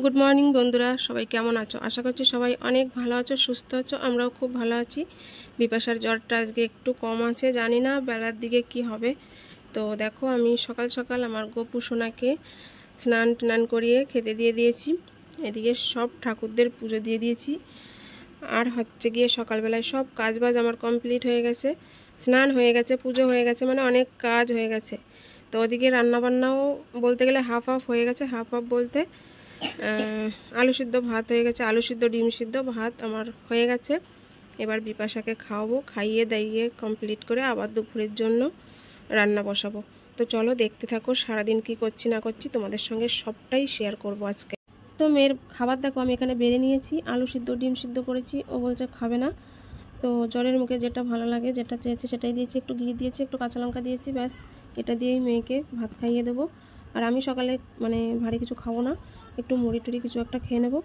Good morning বন্ধুরা, সবাই কেমন আছো? আশা করছি সবাই অনেক ভালো আছো, সুস্থ আছো। আমরাও খুব ভালো আছি। বিপাশার জ্বরটা আজকে একটু কম আছে, জানি না বেলার দিকে কি হবে। তো দেখো, আমি সকাল সকাল আমার গোপু সোনাকে স্নান টান করিয়ে খেতে দিয়ে দিয়েছি। এদিকে সব ঠাকুরদের পুজো দিয়ে দিয়েছি। আর হচ্ছে গিয়ে সকালবেলায় সব কাজবাজ আমার কমপ্লিট হয়ে গেছে। স্নান হয়ে গেছে, পুজো হয়ে গেছে, মানে অনেক কাজ হয়ে গেছে। তো ওদিকে রান্নাবান্নাও বলতে গেলে হাফ হাফ হয়ে গেছে। হাফ হাফ বলতে আলু সিদ্ধ ভাত হয়ে গেছে, আলু সিদ্ধ ডিম সিদ্ধ ভাত আমার হয়ে গেছে। এবার বিপাশাকে খাওয়াবো, খাইয়ে দাইয়ে কমপ্লিট করে আবার দুপুরের জন্য রান্না বসাবো। তো চলো দেখতে থাকো, সারাদিন কি করছি না করছি তোমাদের সঙ্গে সবটাই শেয়ার করব আজকে। তো মেয়ের খাবার দেখো, আমি এখানে বেড়ে নিয়েছি, আলু সিদ্ধ ডিম সিদ্ধ করেছি। ও বলছে খাবে না, তো জ্বরের মুখে যেটা ভালো লাগে, যেটা চেয়েছে সেটাই দিয়েছি। একটু ঘি দিয়েছি, একটু কাঁচা লঙ্কা দিয়েছি, ব্যাস এটা দিয়েই মেয়েকে ভাত খাইয়ে দেবো। আর আমি সকালে মানে ভারী কিছু খাবো না, একটু মুড়ি টুড়ি কিছু একটা খেয়ে নেবো।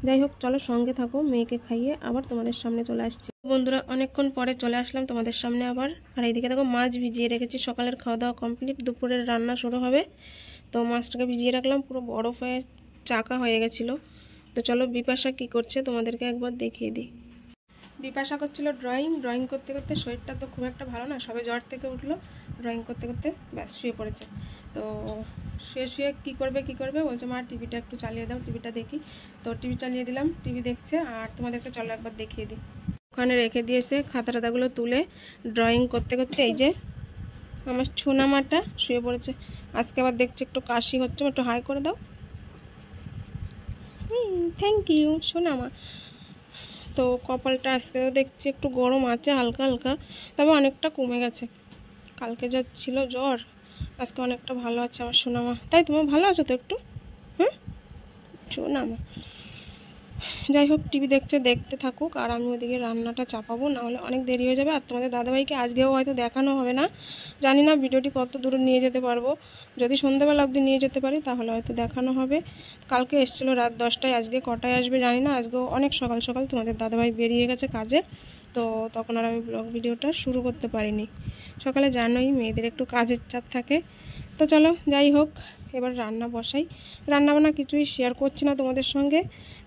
যাই হোক, চলো সঙ্গে থাকো, মেয়েকে খাইয়ে আবার তোমাদের সামনে চলে আসছি। বন্ধুরা, অনেকক্ষণ পরে চলে আসলাম তোমাদের সামনে আবার। আর এইদিকে দেখো, মাছ ভিজিয়ে রেখেছি, সকালের খাওয়া দাওয়া কমপ্লিট, দুপুরের রান্না শুরু হবে। তো মাছটাকে ভিজিয়ে রাখলাম, পুরো বরফ হয়ে চাকা হয়ে গেছিলো। তো চলো বিপাশা কি করছে তোমাদেরকে একবার দেখিয়ে দিই। বিপাশা করছিল ড্রয়িং করতে করতে, শরীরটা তো খুব একটা ভালো না, সবে জ্বর থেকে উঠলো, ড্রয়িং করতে করতে ব্যাস শুয়ে পড়েছে। তো শুয়ে কী করবে বলছে, মা টিভিটা একটু চালিয়ে দাও, টিভিটা দেখি। তো টিভি চালিয়ে দিলাম, টিভি দেখছে। আর তোমাদেরকে চলো একবার দেখিয়ে দিই। ওখানে রেখে দিয়েছে খাতা টাতাগুলো তুলে, ড্রয়িং করতে করতে এই যে আমার সোনামাটা শুয়ে পড়েছে। আজকে আবার দেখছি একটু কাশি হচ্ছে, একটু হাই করে দাও। থ্যাংক ইউ সোনামা। তো কপালটা আজকেও দেখছি একটু গরম আছে হালকা হালকা, তবে অনেকটা কমে গেছে। কালকে যা ছিল জ্বর, আজকে অনেকটা ভালো আছে আমার সোনামা। তাই তোমার ভালো আছো তো একটু? হুম, সোনামা। যাই হোক, টিভি দেখতে থাকুক, আর আমি ওদিকে রান্নাটা চাপাবো, নাহলে অনেক দেরি হয়ে যাবে। আর তোমাদের দাদাভাইকে আজকেও হয়তো দেখানো হবে না, জানি না ভিডিওটি কত দূরে নিয়ে যেতে পারবো। যদি সন্ধ্যাবেলা অবধি নিয়ে যেতে পারি তাহলে হয়তো দেখানো হবে। কালকে এসেছিলো রাত 10টায়, আজকে কটায় আসবে জানি না। আজকেও অনেক সকাল সকাল তোমাদের দাদাভাই বেরিয়ে গেছে কাজে, তো তখন আর আমি ব্লগ ভিডিওটা শুরু করতে পারিনি। সকালে জানোই মেয়েদের একটু কাজের চাপ থাকে। তো চলো যাই হোক, এবার রান্না বসাই। রান্নাবান্না কিছুই শেয়ার করছি না তোমাদের সঙ্গে,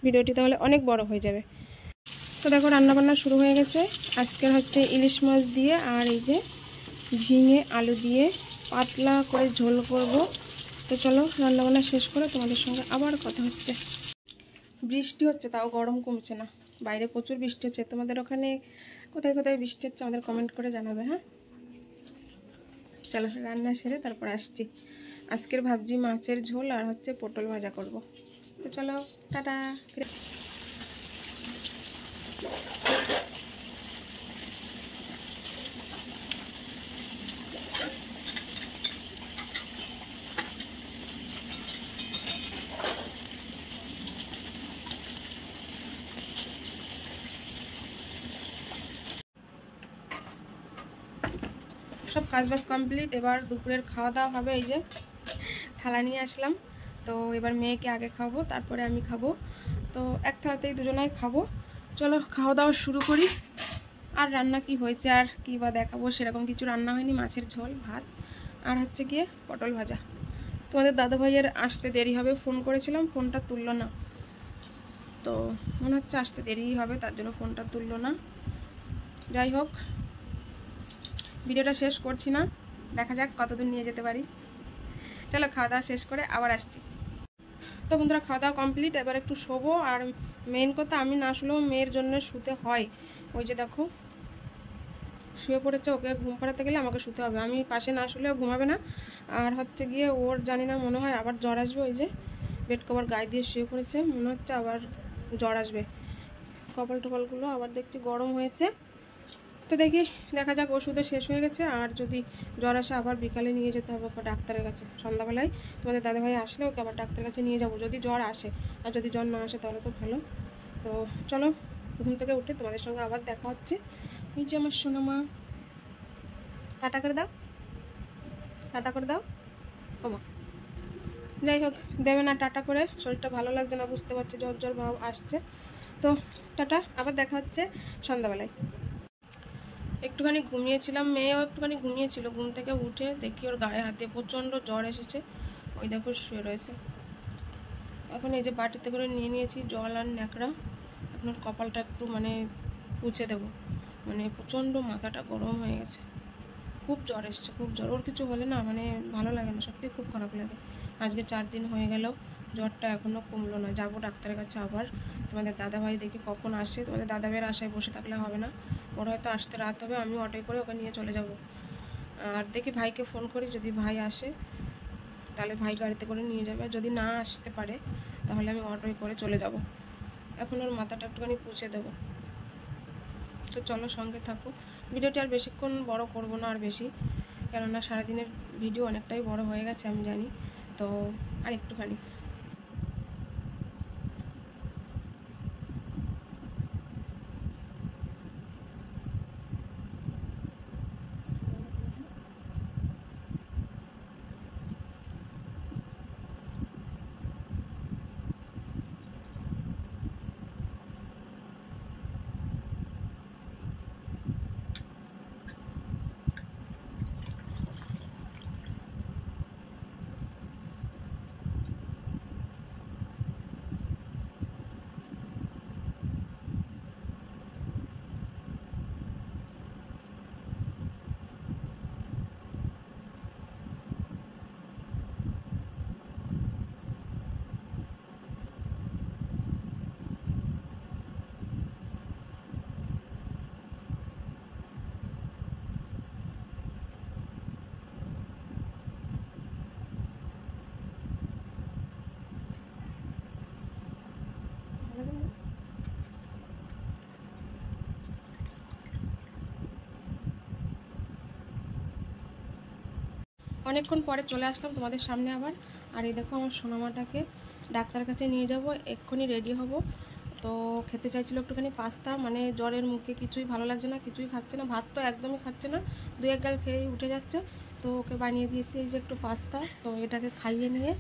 ভিডিওটি তাহলে অনেক বড় হয়ে যাবে। তো দেখো, রান্নাবান্না শুরু হয়ে গেছে। আজকের হচ্ছে ইলিশ মাছ দিয়ে আর এই যে ঝিঙে আলু দিয়ে পাতলা করে ঝোল করব। তো চলো রান্নাবান্না শেষ করে তোমাদের সঙ্গে আবার কথা হচ্ছে। বৃষ্টি হচ্ছে, তাও গরম কমছে না, বাইরে প্রচুর বৃষ্টি হচ্ছে। তোমাদের ওখানে কোথায় কোথায় বৃষ্টি হচ্ছে আমাদের কমেন্ট করে জানাবে, হ্যাঁ। চলো রান্না সেরে তারপর আসছি। আজকের ভাবছি মাছের ঝোল আর হচ্ছে পটল ভাজা করব। তো চলো টাটা। সব কাজবাজ কমপ্লিট, এবার দুপুরের খাওয়া দাওয়া হবে। এই যে থালা নিয়ে আসলাম, তো এবার মেয়েকে আগে খাবো, তারপরে আমি খাবো। তো এক থালাতেই দুজনাই খাবো। চলো খাওয়া দাওয়া শুরু করি। আর রান্না কি হয়েছে আর কি বা দেখাবো, সেরকম কিছু রান্না হয়নি। মাছের ঝোল, ভাত আর হচ্ছে গিয়ে পটল ভাজা। তোমাদের দাদাভাইয়ের আসতে দেরি হবে, ফোন করেছিলাম, ফোনটা তুললো না। তো মনে হচ্ছে আসতে দেরিই হবে, তার জন্য ফোনটা তুললো না। যাই হোক, ভিডিওটা শেষ করছি না, দেখা যাক কতদূর নিয়ে যেতে পারি। চলো খাওয়া দাওয়া শেষ করে আবার আসছি। তো বন্ধুরা, খাওয়া দাওয়া কমপ্লিট, এবার একটু শোবো। আর মেন কথা, আমি না শুলেও মেয়ের জন্য শুতে হয়। ওই যে দেখো শুয়ে পড়েছে, ওকে ঘুম পাড়াতে গেলে আমাকে শুতে হবে, আমি পাশে না শুলেও ঘুমাবে না। আর হচ্ছে গিয়ে ওর জানি না, মনে হয় আবার জ্বর আসবে। ওই যে বেড কভার গায়ে দিয়ে শুয়ে পড়েছে, মনে হচ্ছে আবার জ্বর আসবে। কপাল টপালগুলো আবার দেখছি গরম হয়েছে। তো দেখা যাক, ওষুধে শেষ হয়ে গেছে। আর যদি জ্বর আসে আবার বিকালে নিয়ে যেতে হবে ওকে ডাক্তারের কাছে। সন্ধ্যাবেলায় তোমাদের দাদাভাই আসলে ওকে আবার ডাক্তারের কাছে নিয়ে যাবো, যদি জ্বর আসে। আর যদি জ্বর না আসে তাহলে তো ভালো। তো চলো, ঘুম থেকে উঠে তোমাদের সঙ্গে আবার দেখা হচ্ছে। এই যে আমার সোনামা, টাটা করে দাও, টাটা করে দাও ওমা। যাই হোক, দেবে না টাটা করে, শরীরটা ভালো লাগছে না, বুঝতে পারছি জ্বর জ্বর ভাব আসছে। তো টাটা, আবার দেখা হচ্ছে সন্ধ্যাবেলায়। একটুখানি ঘুমিয়েছিলাম, মেয়েও একটুখানি ঘুমিয়েছিল, ঘুম থেকে উঠে দেখি ওর গায়ে হাতে প্রচণ্ড জ্বর এসেছে। ওই দেখো শুয়ে রয়েছে। এখন এই যে বাটিতে করে নিয়ে নিয়েছি জল আর ন্যাকড়া। এখন ওর কপালটা একটু মানে পুছে দেবো, মানে প্রচণ্ড মাথাটা গরম হয়ে গেছে, খুব জ্বর এসছে, খুব জ্বর। ওর কিছু হলে না মানে ভালো লাগে না, সত্যি খুব খারাপ লাগে। আজকে 4 দিন হয়ে গেল, জ্বরটা এখনও কমলো না। যাবো ডাক্তারের কাছে আবার। তোমাদের দাদাভাই দেখি কখন আসে, তোমাদের দাদাভাইয়ের আশায় বসে থাকলে হবে না, ওর হয়তো আসতে রাত হবে, আমি অটোয় করে ওকে নিয়ে চলে যাব। আর দেখি ভাইকে ফোন করি, যদি ভাই আসে তাহলে ভাই গাড়িতে করে নিয়ে যাবে, যদি না আসতে পারে তাহলে আমি অটোয় করে চলে যাব। এখন ওর মাথাটা একটুখানি পুছে দেবো। তো চলো সঙ্গে থাকো। ভিডিওটি আর বেশিক্ষণ বড় করব না আর বেশি, কেননা সারাদিনের ভিডিও অনেকটাই বড় হয়ে গেছে আমি জানি, তো আর একটুখানি। অনেকক্ষণ পরে চলে আসলাম তোমাদের সামনে আবার। আর এই দেখো আমার সোনামাটাকে ডাক্তার কাছে নিয়ে যাব, এক্ষুনি রেডি হব। তো খেতে চাইছিল একটুখানি পাস্তা, মানে জ্বরের মুখে কিছুই ভালো লাগছে না, কিছুই খাচ্ছে না, ভাত তো একদমই খাচ্ছে না, 2-1 গাল খেয়েই উঠে যাচ্ছে। তো ওকে বানিয়ে দিয়েছি এই যে একটু পাস্তা, তো এটাকে খাইয়ে নিয়ে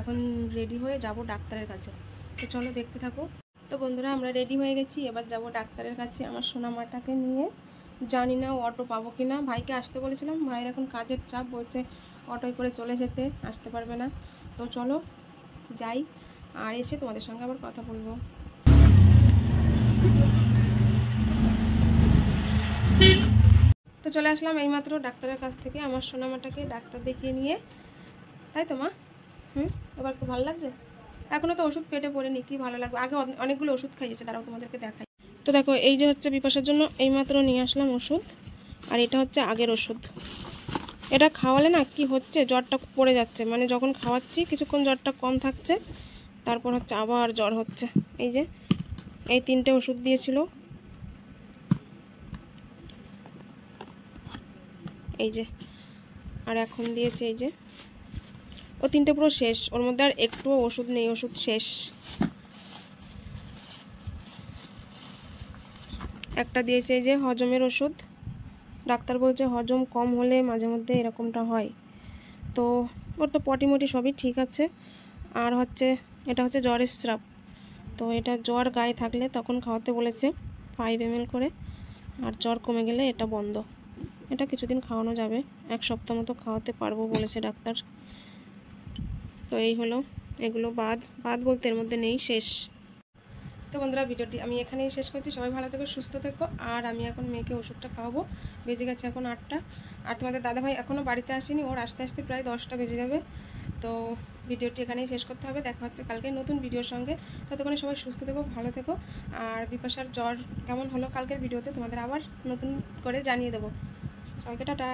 এখন রেডি হয়ে যাব ডাক্তারের কাছে। তো চলো দেখতে থাকো। তো বন্ধুরা আমরা রেডি হয়ে গেছি, এবার যাব ডাক্তারের কাছে আমার সোনামাটাকে নিয়ে। জানি না অটো পাবো কি না, ভাইকে আসতে বলেছিলাম, ভাইয়ের এখন কাজের চাপ, বলছে অটোয় করে চলে যেতে, আসতে পারবে না। তো চলো যাই, আর এসে তোমাদের সঙ্গে আবার কথা বলবো। তো চলে আসলাম এইমাত্র ডাক্তারের কাছ থেকে, আমার সোনামাটাকে ডাক্তার দেখিয়ে নিয়ে। তাই তো মা? এবার একটু ভালো লাগছে? এখনও তো ওষুধ পেটে পড়েনি, কি ভালো লাগবে, আগে অনেকগুলো ওষুধ খাইয়েছে, তারাও তোমাদেরকে দেখাই। তো দেখো এই যে হচ্ছে বিপাশার জন্য এইমাত্র নিয়ে আসলাম ওষুধ, আর এটা হচ্ছে আগের ওষুধ। এটা খাওয়ালে না কি হচ্ছে, জ্বরটা পড়ে যাচ্ছে, মানে যখন খাওয়াচ্ছি কিছুক্ষণ জ্বরটা কম থাকছে, তারপর হচ্ছে আবার জ্বর হচ্ছে। এই যে এই 3টে ওষুধ দিয়েছিল, এই যে, আর এখন দিয়েছে এই যে, ও 3টে পুরো শেষ, ওর মধ্যে আর একটুও ওষুধ নেই, ওষুধ শেষ। একটা দিয়েছে এই যে হজমের ওষুধ, ডাক্তার বলছে হজম কম হলে মাঝে মধ্যে এরকমটা হয়। তো ওর তো পটি মটি সবই ঠিক আছে। আর হচ্ছে এটা হচ্ছে জ্বরের সিরাপ, তো এটা জ্বর গায়ে থাকলে তখন খাওয়াতে বলেছে 5 ml করে, আর জ্বর কমে গেলে এটা বন্ধ। এটা কিছুদিন খাওয়ানো যাবে, 1 সপ্তাহ মতো খাওয়াতে পারবো বলেছে ডাক্তার। তো এই হলো, এগুলো বাদ বলতে এর মধ্যে নেই, শেষ। তো বন্ধুরা ভিডিওটি আমি এখানেই শেষ করছি, সবাই ভালো থেকো, সুস্থ থেকো। আর আমি এখন মেয়েকে ওষুধটা খাওয়াবো, বেজে গেছে এখন 8টা। আর তোমাদের দাদাভাই এখনও বাড়িতে আসেনি, ওর আসতে আসতে প্রায় 10টা বেজে যাবে। তো ভিডিওটি এখানেই শেষ করতে হবে, দেখা হচ্ছে কালকে নতুন ভিডিওর সঙ্গে। ততক্ষণে সবাই সুস্থ থেকো, ভালো থেকো। আর বিপাশার জ্বর কেমন হলো কালকের ভিডিওতে তোমাদের আবার নতুন করে জানিয়ে দেবো। সবাইকে টাটা।